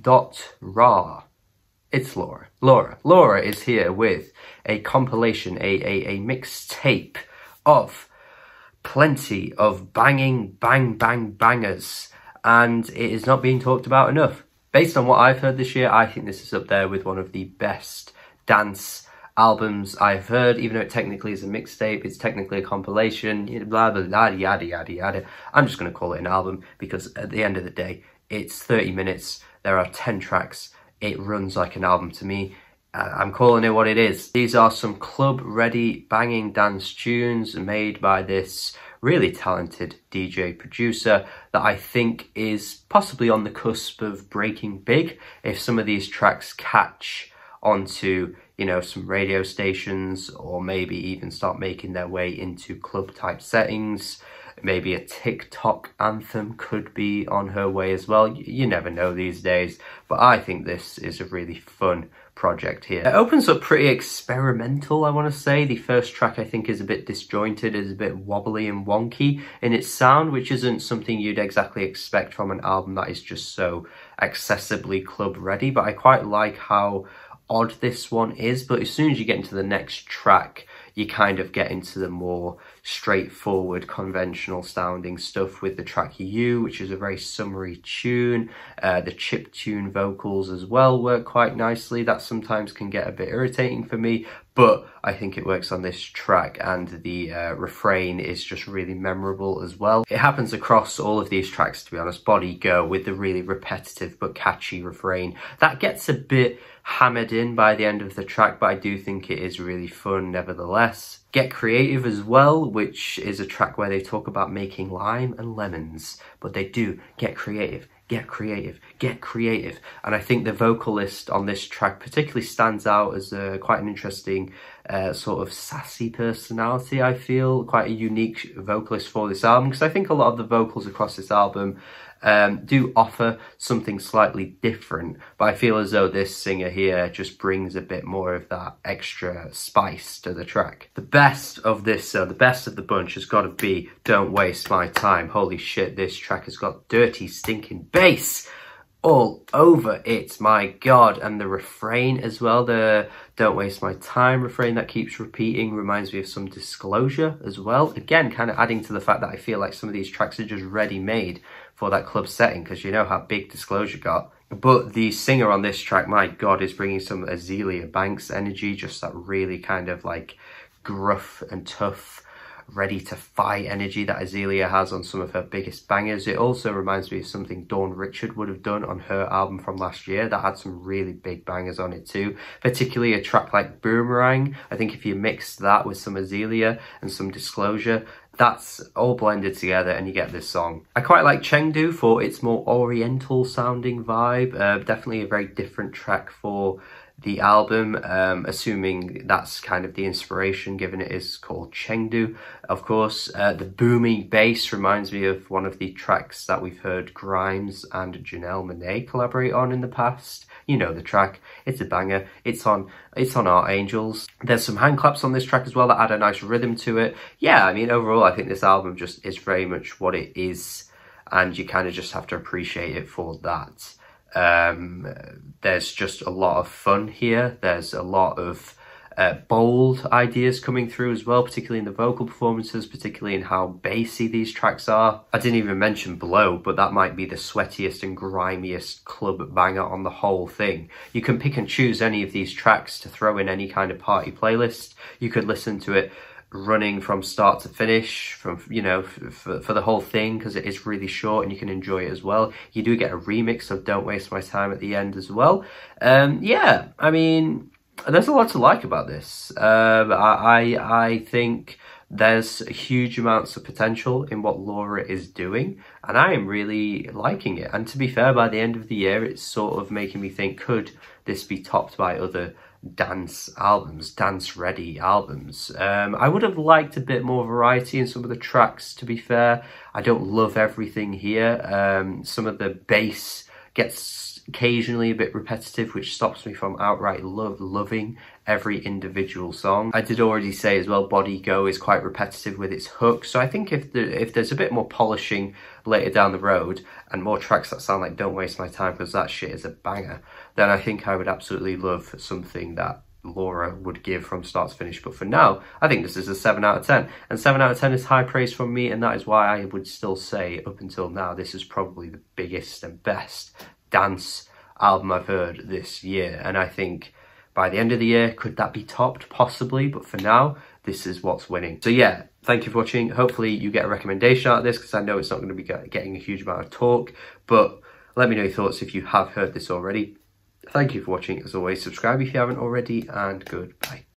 lau.ra. It's Laura. Laura is here with a compilation, a mixtape of plenty of bangers, and it is not being talked about enough. Based on what I've heard this year, I think this is up there with one of the best dance albums I've heard, even though it technically is a mixtape, it's technically a compilation, blah, blah, blah, yada, yada, yada. I'm just going to call it an album because at the end of the day, it's 30 minutes, there are 10 tracks, it runs like an album to me. I'm calling it what it is. These are some club-ready banging dance tunes made by this really talented DJ producer that I think is possibly on the cusp of breaking big. If some of these tracks catch onto, you know, some radio stations, or maybe even start making their way into club type settings, maybe a TikTok anthem could be on her way as well. You never know these days, but I think this is a really fun project here. It opens up pretty experimental, I want to say. The first track I think is a bit disjointed, is a bit wobbly and wonky in its sound, which isn't something you'd exactly expect from an album that is just so accessibly club ready, but I quite like how odd this one is. But as soon as you get into the next track, you kind of get into the more straightforward, conventional sounding stuff with the track You, which is a very summery tune. The chiptune vocals as well work quite nicely. That sometimes can get a bit irritating for me, but I think it works on this track, and the refrain is just really memorable as well. It happens across all of these tracks, to be honest. Body Go, with the really repetitive but catchy refrain. That gets a bit hammered in by the end of the track, but I do think it is really fun nevertheless. Get Creative as well, which is a track where they talk about making lime and lemons, but they do get creative. Get creative, get creative. And I think the vocalist on this track particularly stands out as quite an interesting sort of sassy personality, I feel. Quite a unique vocalist for this album, because I think a lot of the vocals across this album do offer something slightly different, but I feel as though this singer here just brings a bit more of that extra spice to the track. The best of this, the best of the bunch has got to be Don't Waste My Time. Holy shit, this track has got dirty, stinking bass all over it, my god. And the refrain as well, the Don't Waste My Time refrain that keeps repeating, reminds me of some Disclosure as well. Again, kind of adding to the fact that I feel like some of these tracks are just ready-made for that club setting, because you know how big Disclosure got. But the singer on this track, my god, is bringing some Azealia Banks energy, just that really kind of like gruff and tough, ready to fight energy that Azealia has on some of her biggest bangers. It also reminds me of something Dawn Richard would have done on her album from last year that had some really big bangers on it too, particularly a track like Boomerang. I think if you mix that with some Azealia and some Disclosure, that's all blended together and you get this song. I quite like Chengdu for its more oriental sounding vibe. Definitely a very different track for the album, assuming that's kind of the inspiration, given it is called Chengdu, of course. The booming bass reminds me of one of the tracks that we've heard Grimes and Janelle Monáe collaborate on in the past. You know the track, it's a banger, it's on Art Angels. There's some hand claps on this track as well that add a nice rhythm to it. Yeah, I mean, overall, I think this album just is very much what it is, and you kind of just have to appreciate it for that. There's just a lot of fun here. There's a lot of bold ideas coming through as well, particularly in the vocal performances, particularly in how bassy these tracks are. I didn't even mention Blow, but that might be the sweatiest and grimiest club banger on the whole thing. You can pick and choose any of these tracks to throw in any kind of party playlist. You could listen to it running from start to finish, from, you know, for the whole thing, because it is really short and you can enjoy it as well. You do get a remix of Don't Waste My Time at the end as well. Yeah, I mean, there's a lot to like about this. I think there's huge amounts of potential in what Laura is doing, and I am really liking it. And to be fair, by the end of the year, it's sort of making me think, could this be topped by other dance albums, dance ready albums? I would have liked a bit more variety in some of the tracks, to be fair. I don't love everything here. Some of the bass gets occasionally a bit repetitive, which stops me from outright loving every individual song. I did already say as well, Body Go is quite repetitive with its hook, so I think if there's a bit more polishing later down the road and more tracks that sound like Don't Waste My Time because that shit is a banger, then I think I would absolutely love something that lau.ra would give from start to finish. But for now, I think this is a 7 out of 10, and 7 out of 10 is high praise from me, and that is why I would still say up until now this is probably the biggest and best dance album I've heard this year. And I think by the end of the year, could that be topped? Possibly, but for now, this is what's winning. So yeah, thank you for watching. Hopefully you get a recommendation out of this, because I know it's not going to be getting a huge amount of talk, but let me know your thoughts if you have heard this already. Thank you for watching. As always, subscribe if you haven't already, and goodbye.